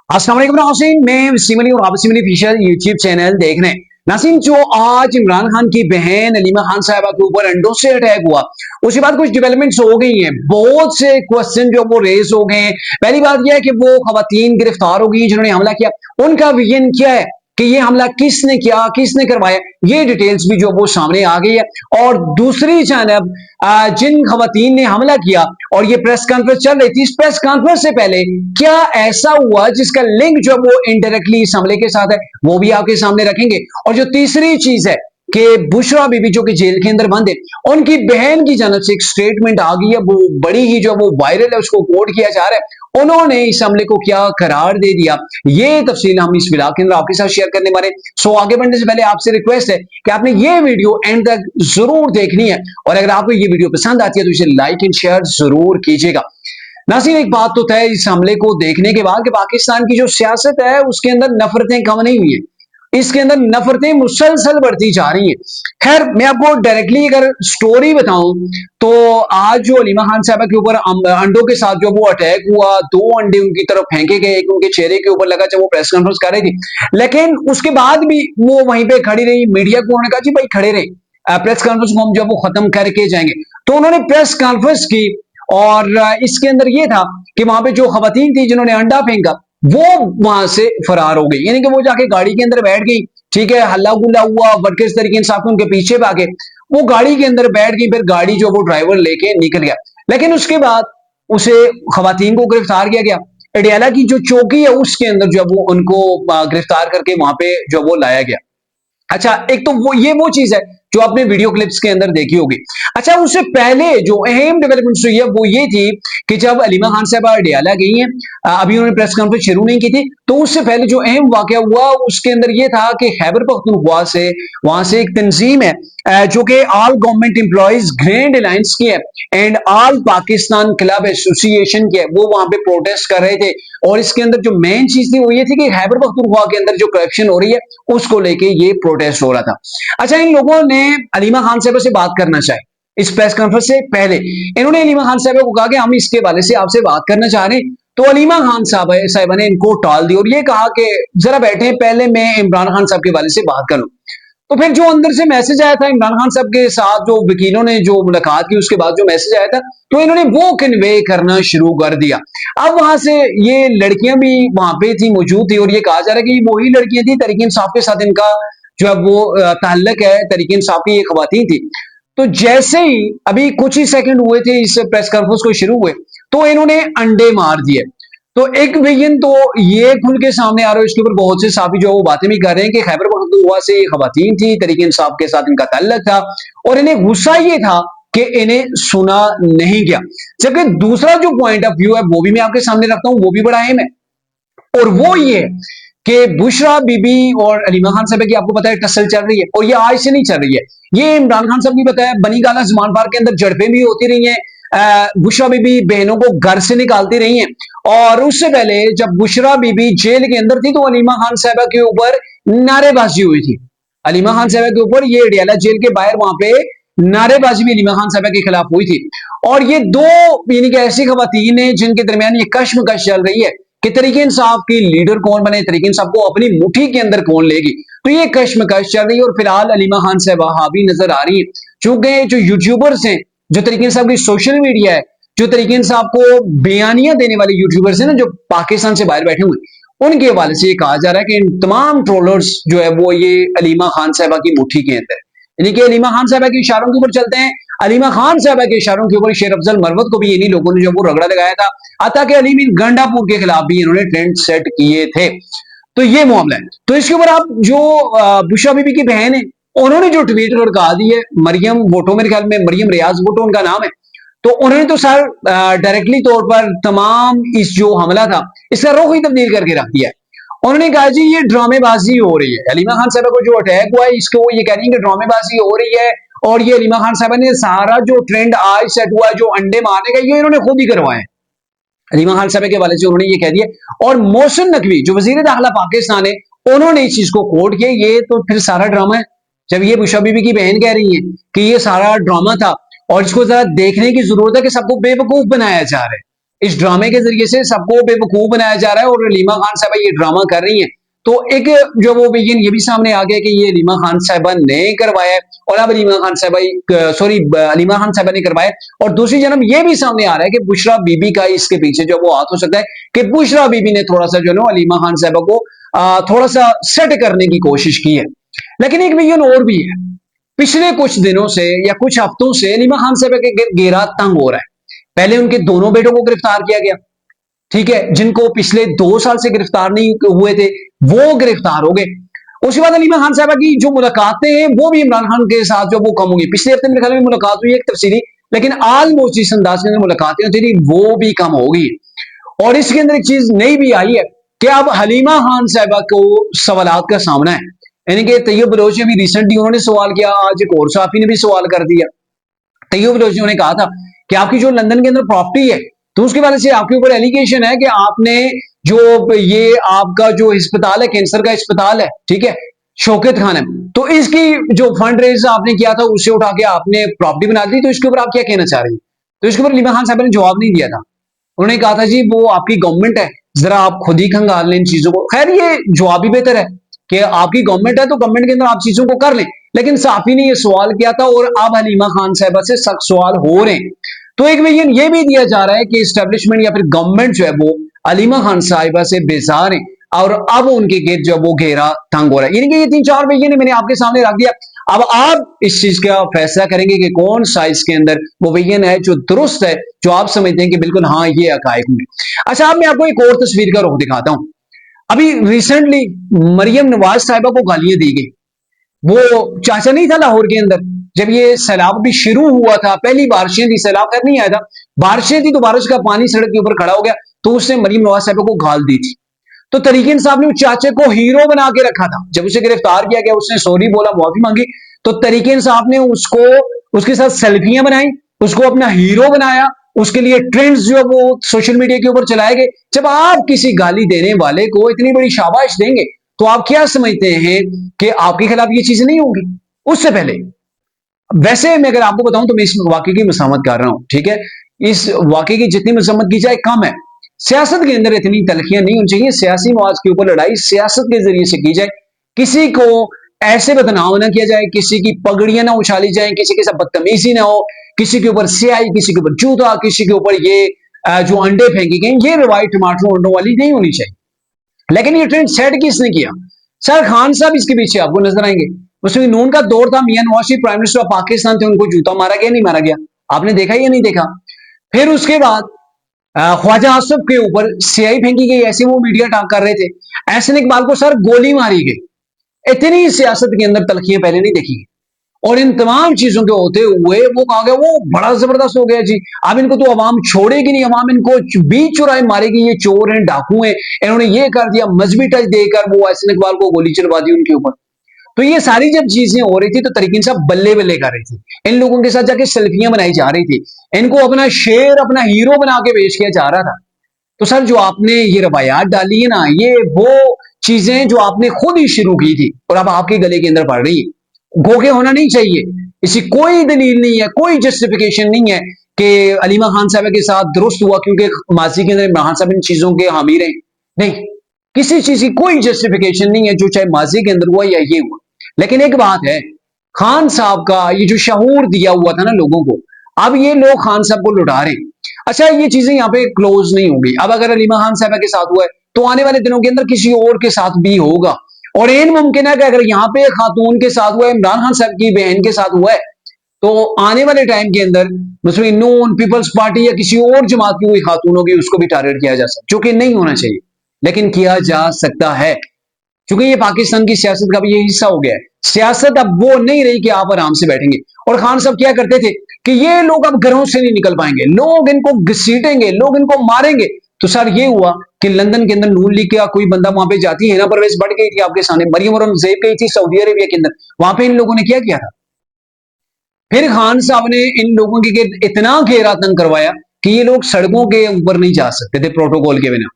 अस्सलाम वालेकुम नाज़रीन, मैं सिमली और आप सिमली ऑफिशियल यूट्यूब चैनल देख रहे हैं। नाज़रीन, जो आज इमरान खान की बहन अलीमा खान साहिबा के ऊपर अंडों से अटैक हुआ, उसके बाद कुछ डेवलपमेंट्स हो गई हैं। बहुत से क्वेश्चन जो वो रेज हो गए हैं। पहली बात यह है कि वो खवातीन गिरफ्तार हो गई जिन्होंने हमला किया, उनका विजन क्या है कि ये हमला किसने किया, किसने करवाया, ये डिटेल्स भी जो वो सामने आ गई है। और दूसरी जानब जिन खवातीन ने हमला किया और ये प्रेस कॉन्फ्रेंस चल रही थी, इस प्रेस कॉन्फ्रेंस से पहले क्या ऐसा हुआ जिसका लिंक जो वो इनडायरेक्टली इस हमले के साथ है, वो भी आपके सामने रखेंगे। और जो तीसरी चीज है कि बुशरा बीबी जो कि जेल के अंदर बंद है, उनकी बहन की जानब से एक स्टेटमेंट आ गई है, वो बड़ी ही जो वो वायरल है, उसको कोट किया जा रहा है। उन्होंने इस हमले को क्या करार दे दिया, ये तफसील हम इस व्लॉग के अंदर आपके साथ शेयर करने वाले। सो आगे बढ़ने से पहले आपसे रिक्वेस्ट है कि आपने ये वीडियो एंड तक जरूर देखनी है, और अगर आपको ये वीडियो पसंद आती है तो इसे लाइक एंड शेयर जरूर कीजिएगा। नाज़रीन, एक बात तो तय इस हमले को देखने के बाद कि पाकिस्तान की जो सियासत है उसके अंदर नफरतें कम नहीं हुई है, इसके अंदर नफरतें मुसलसल बढ़ती जा रही हैं। खैर, मैं आपको डायरेक्टली अगर स्टोरी बताऊं तो आज जो अलीमा खान साहबा के ऊपर अंडों के साथ जो वो अटैक हुआ, 2 अंडे उनकी तरफ फेंके गए, एक उनके चेहरे के ऊपर लगा जब वो प्रेस कॉन्फ्रेंस कर रही थी, लेकिन उसके बाद भी वो वहीं पे खड़ी रही। मीडिया को उन्होंने कहा जी भाई खड़े रहे, प्रेस कॉन्फ्रेंस को हम जब वो खत्म करके जाएंगे, तो उन्होंने प्रेस कॉन्फ्रेंस की। और इसके अंदर यह था कि वहां पे जो खवातीन थी जिन्होंने अंडा फेंका, वो वहां से फरार हो गई, यानी कि वो जाके गाड़ी के अंदर बैठ गई। ठीक है, हल्ला गुल्ला हुआ, वर्कर्स तरीके इंसाफ उनके पीछे भागे, वो गाड़ी के अंदर बैठ गई, फिर गाड़ी जो वो ड्राइवर लेके निकल गया। लेकिन उसके बाद उसे खवातीन को गिरफ्तार किया गया। अडियाला की जो चौकी है उसके अंदर जो वो उनको गिरफ्तार करके वहां पे जो वो लाया गया। अच्छा, एक तो वो चीज है जो आपने वीडियो क्लिप्स के अंदर देखी होगी। अच्छा, उससे पहले जो अहम डेवलपमेंट्स हुई है वो ये थी कि जब अलीमा खान साहबा अडियाला गई हैं, अभी उन्होंने प्रेस कॉन्फ्रेंस शुरू नहीं की थी, तो उससे पहले जो अहम वाकया हुआ उसके अंदर ये था कि खैबर पख्तूनख्वा से वहां से एक तंजीम है जो कि all government employees grand alliance की है and all Pakistan club association की है, वो वहां पे प्रोटेस्ट कर रहे थे। और इसके अंदर जो मेन चीज थी वो ये थी कि खैबर पख्तूनख्वा के अंदर जो करप्शन हो रही है उसको लेके ये प्रोटेस्ट हो रहा था। अच्छा, इन लोगों ने अलीमा खान साहब से बात करना चाहे इस प्रेस कॉन्फ्रेंस से पहले, इन्होंने अलीमा खान साहब को कहा कि हम इसके वाले से आपसे बात करना चाह रहे हैं, तो अलीमा खान साहबा ने इनको टाल दी और ये कहा कि जरा बैठे, पहले मैं इमरान खान साहब के वाले से बात करूं। तो फिर जो अंदर से मैसेज आया था इमरान खान साहब के साथ, जो वकीलों ने जो मुलाकात की उसके बाद जो मैसेज आया था, तो इन्होंने वो कन्वे करना शुरू कर दिया। अब वहां से ये लड़कियां भी वहां पे थी, मौजूद थी, और ये कहा जा रहा है कि वही लड़कियां थी, तहरीक इंसाफ के साथ इनका जो है वो ताल्लुक है, तहरीक इंसाफ की ये खवातीन थी। तो जैसे ही अभी कुछ ही सेकंड हुए थे इस प्रेस कॉन्फ्रेंस को शुरू हुए, तो इन्होंने अंडे मार दिए। तो एक विजन तो ये खुल के सामने आ रहा है, इसके ऊपर बहुत से साफी जो वो बातें भी कर रहे हैं कि खैबर पख्तूनख्वा से खवातीन थी, तहरीक इंसाफ के साथ इनका ताल्लुक था, और इन्हें गुस्सा ये था कि इन्हें सुना नहीं गया। जबकि दूसरा जो पॉइंट ऑफ व्यू है वो भी मैं आपके सामने रखता हूं, वो भी बड़ा अहम है, और वो ये कि बुशरा बीबी और अलीमा खान साहब की आपको पता है टसल चल रही है, और ये आज से नहीं चल रही है, ये इमरान खान साहब भी बताया, बनी गाला जमान पार्क के अंदर झड़पें भी होती रही हैं, बुशरा बीबी बहनों को घर से निकालती रही हैं। और उससे पहले जब बुशरा बीबी जेल के अंदर थी तो अलीमा खान साहबा के ऊपर नारेबाजी हुई थी, अलीमा खान साहबा के ऊपर, ये अडियाला जेल के बाहर वहां पे नारेबाजी भी अलीमा खान साहबा के खिलाफ हुई थी। और ये दो यानी कि ऐसी खवातीन है जिनके दरमियान ये कश्मकश चल रही है कि तरीके इंसाफ की लीडर कौन बने, तरीके इंसाफ को अपनी मुट्ठी के अंदर कौन लेगी, तो ये कश्मकश चल रही है। और फिलहाल अलीमा खान साहबा हावी नजर आ रही है, चूंकि जो यूट्यूबर्स हैं, जो तरीके इंसाफ की सोशल मीडिया है, जो तरीके इंसाफ को बयानियां देने वाले यूट्यूबर्स हैं ना, जो पाकिस्तान से बाहर बैठे हुए, उनके हवाले से ये कहा जा रहा है कि इन तमाम ट्रोलर्स जो है वो ये अलीमा खान साहबा की मुट्ठी के अंदर, यानी कि अलीमा खान साहबा के इशारों के ऊपर चलते हैं। अलीमा खान साहबा के इशारों के ऊपर शेर अफजल मरवत को भी इन्हीं लोगों ने जो वो रगड़ा लगाया था, अता के अली बिन गंडापुर के खिलाफ भी इन्होंने ट्रेंड सेट किए थे। तो ये मामला है। तो इसके ऊपर आप जो बुशरा बीबी की बहन है, उन्होंने जो ट्वीट कर कहा दी है, मरियम वोटो, मेरे ख्याल में मरियम रियाज वोटो उनका नाम है, तो उन्होंने तो सर डायरेक्टली तौर पर तमाम इस जो हमला था इसका रुख ही तब्दील करके रख दिया है। उन्होंने कहा जी ये ड्रामेबाजी हो रही है, अलीमा खान साहबा को जो अटैक हुआ है इसको वो ये कह रही है कि ड्रामेबाजी हो रही है, और ये अलीमा खान साहबा ने सारा जो ट्रेंड आज सेट हुआ है जो अंडे मारने का, ये इन्होंने खुद ही करवाए। अलीमा खान साहब के हवाले से उन्होंने ये कह दिया। और मोहसिन नकवी जो वजीर दाखिला पाकिस्तान है, उन्होंने इस चीज को कोट किया, ये तो फिर सारा ड्रामा है। जब ये बुशरा बीबी की बहन कह रही है कि ये सारा ड्रामा था और इसको जरा देखने की जरूरत है कि सबको बेवकूफ बनाया जा रहा है, इस ड्रामे के जरिए से सबको बेवकूफ बनाया जा रहा है और अलीमा खान साहबा ये ड्रामा कर रही हैं। तो एक जो वो बिगिन ये भी सामने आ गया कि ये अलीमा खान साहबा ने करवाया है और अब अलीमा खान साहबा सॉरी अलीमा खान साहबा ने करवाया। और दूसरी जन्म ये भी सामने आ रहा है कि बुशरा बीबी का इसके पीछे जो वो हाथ हो सकता है कि बुशरा बीबी ने थोड़ा सा जो है अलीमा खान साहबा को थोड़ा सा सेट करने की कोशिश की है। लेकिन एक बिगिन और भी है, पिछले कुछ दिनों से या कुछ हफ्तों से अलीमा खान साहबा के घेरा तंग हो रहा है। पहले उनके दोनों बेटों को गिरफ्तार किया गया, ठीक है, जिनको पिछले 2 साल से गिरफ्तार नहीं हुए थे वो गिरफ्तार हो गए। उसके बाद अलीमा खान साहबा की जो मुलाकातें हैं वो भी इमरान खान के साथ जो वो कम होंगी। पिछले हफ्ते मेरे ख्याल में मुलाकात हुई एक तफसीली, लेकिन ऑलमोस्ट जिस अंदाज के अंदर मुलाकातें होती थी वो भी कम हो गई। और इसके अंदर एक चीज नई भी आई है कि अब हलीमा खान साहबा को सवालात का सामना है। यानी कि तैयब बलोच अभी रिसेंटली उन्होंने सवाल किया, आज एक और साफी ने भी सवाल कर दिया। तैयब बलोच ने कहा था कि आपकी जो लंदन के अंदर प्रॉपर्टी है तो उसके वाले से आपके ऊपर एलिगेशन है कि आपने जो ये आपका जो अस्पताल है कैंसर का अस्पताल है, ठीक है, शौकत खान है, तो इसकी जो फंड रेज आपने किया था उससे उठा के आपने प्रॉपर्टी बना दी, तो इसके ऊपर आप क्या कहना चाह रही हैं? तो इसके ऊपर अलीमा खान साहब ने जवाब नहीं दिया था। उन्होंने कहा था जी वो आपकी गवर्नमेंट है, जरा आप खुद ही खंगाल लें इन चीजों को। खैर ये जवाब भी बेहतर है कि आपकी गवर्नमेंट है तो गवर्नमेंट के अंदर आप चीजों को कर लें। लेकिन साफी ने यह सवाल किया था और अब हलीमा खान साहबा से सख्त सवाल हो रहे हैं। तो एक विजन ये भी दिया जा रहा है कि स्टैब्लिशमेंट या फिर गवर्नमेंट जो है वो अलीमा खान साहिबा से बेजार है और अब उनके गिर्द जो वो घेरा तंग हो रहा है। यानी कि ये 3-4 विजन मैंने आपके सामने रख दिया। अब आप इस चीज का फैसला करेंगे कि कौन सा इसके अंदर वो विजन है जो दुरुस्त है, जो आप समझते हैं कि बिल्कुल हाँ ये हकायक में। अच्छा, अब मैं आपको एक और तस्वीर का रुख दिखाता हूं। अभी रिसेंटली मरियम नवाज साहिबा को गालियां दी गई। वो चाचा नहीं था लाहौर के अंदर, जब ये सैलाब भी शुरू हुआ था, पहली बारिशें थी, सैलाब खैर नहीं आया था, बारिशें थी तो बारिश का पानी सड़क के ऊपर खड़ा हो गया, तो उसने मरियम नवाज साहिबा को गाल दी थी। तो तरीके इंसाफ ने उस चाचे को हीरो बना के रखा था। जब उसे गिरफ्तार किया गया उसने सॉरी बोला, माफी मांगी, तो तरीके इंसाफ ने उसको उसके साथ सेल्फियां बनाई, उसको अपना हीरो बनाया, उसके लिए ट्रेंड्स जो वो सोशल मीडिया के ऊपर चलाए गए। जब आप किसी गाली देने वाले को इतनी बड़ी शाबाश देंगे तो आप क्या समझते हैं कि आपके खिलाफ ये चीजें नहीं होंगी? उससे पहले वैसे मैं अगर आपको बताऊं तो मैं इस वाकई की मसामत कर रहा हूं, ठीक है, इस वाकई की जितनी मसामत की जाए कम है। सियासत के अंदर इतनी तलखियां नहीं होनी चाहिए, सियासी मवाद के ऊपर लड़ाई सियासत के जरिए से की जाए, किसी को ऐसे बदनाम ना किया जाए, किसी की पगड़ियां ना उछाली जाए, किसी के साथ बदतमीजी ना हो, किसी के ऊपर स्याही, किसी के ऊपर जूता, किसी के ऊपर ये जो अंडे फेंके गए, ये रवायत टमाटर अंडों वाली नहीं होनी चाहिए। लेकिन ये ट्रेंड सेट किसने किया? सर खान साहब इसके पीछे आपको नजर आएंगे। उसमें नून का दौर था, मियां Nawaz Sharif prime minister of Pakistan थे, उनको जूता मारा गया नहीं मारा गया, आपने देखा या नहीं देखा? फिर उसके बाद ख्वाजा आसफ के ऊपर सियाही फेंकी गई, ऐसे वो मीडिया टाक कर रहे थे। एहसन इकबाल को सर गोली मारी गई। इतनी सियासत के अंदर तलखियां पहले नहीं देखी। और इन तमाम चीजों के होते हुए वो कहा गया वो बड़ा जबरदस्त हो गया जी, अब इनको तो अवाम छोड़ेगी नहीं, अवाम इनको बीच चुराए मारेगी, ये चोर हैं, डाकू हैं, इन्होंने ये कर दिया, मजहबी टच देकर वो एहसन इकबाल को गोली चलवा दी उनके ऊपर। तो ये सारी जब चीजें हो रही थी तो तरीके से बल्ले बल्ले कर रही थी, इन लोगों के साथ जाके सेल्फियां बनाई जा रही थी, इनको अपना शेर अपना हीरो बना के पेश किया जा रहा था। तो सर जो आपने ये रवायात डाली है ना, ये वो चीजें जो आपने खुद ही शुरू की थी और अब आपके गले के अंदर पड़ रही है। गोगे होना नहीं चाहिए, इसी कोई दलील नहीं है, कोई जस्टिफिकेशन नहीं है कि अलीमा खान साहब के साथ दुरुस्त हुआ क्योंकि माजी के अंदर इमरान खान साहब इन चीजों के हामी रहे। नहीं, किसी चीज की कोई जस्टिफिकेशन नहीं है जो चाहे माजी के अंदर हुआ या ये हुआ। लेकिन एक बात है, खान साहब का ये जो शहूर दिया हुआ था ना लोगों को, अब ये लोग खान साहब को लुटा रहे। अच्छा, ये चीजें यहाँ पे क्लोज नहीं होगी। अब अगर अलीमा खान साहब के साथ हुआ है तो आने वाले दिनों के अंदर किसी और के साथ भी होगा। और इन मुमकिन है कि अगर यहाँ पे खातून के साथ हुआ है, इमरान खान साहब की बहन के साथ हुआ है, तो आने वाले टाइम के अंदर मुस्लिम नून पीपल्स पार्टी या किसी और जमात की कोई खातून होगी उसको भी टारगेट किया जा सकता, जो कि नहीं होना चाहिए लेकिन किया जा सकता है, क्योंकि ये पाकिस्तान की सियासत का भी ये हिस्सा हो गया है। सियासत अब वो नहीं रही कि आप आराम से बैठेंगे। और खान साहब क्या करते थे कि ये लोग अब घरों से नहीं निकल पाएंगे, लोग इनको घसीटेंगे, लोग इनको मारेंगे। तो सर ये हुआ कि लंदन के अंदर नून लीग का कोई बंदा वहां पे जाती है ना, परवेज बढ़ गई थी आपके सामने, मरियम औरंगजेब गई थी सऊदी अरेबिया के अंदर, वहां पे इन लोगों ने क्या किया था? फिर खान साहब ने इन लोगों के इतना घेरा तंग करवाया कि ये लोग सड़कों के ऊपर नहीं जा सकते थे प्रोटोकॉल के बिना,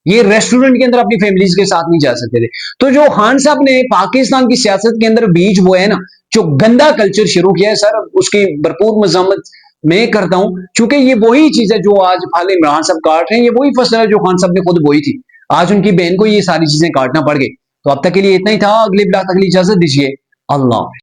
ये रेस्टोरेंट के अंदर अपनी फैमिलीज के साथ नहीं जा सकते थे। तो जो खान साहब ने पाकिस्तान की सियासत के अंदर बीज वो है ना, जो गंदा कल्चर शुरू किया है सर, उसकी भरपूर मजम्मत मैं करता हूं, क्योंकि ये वही चीज है जो आज फल इमरान साहब काट रहे हैं, ये वही फसल है जो खान साहब ने खुद बोई थी। आज उनकी बहन को ये सारी चीजें काटना पड़ गई। तो अब तक के लिए इतना ही था, अगले ब्लॉग तक के लिए इजाजत दीजिए। अल्लाह हाफ़िज़।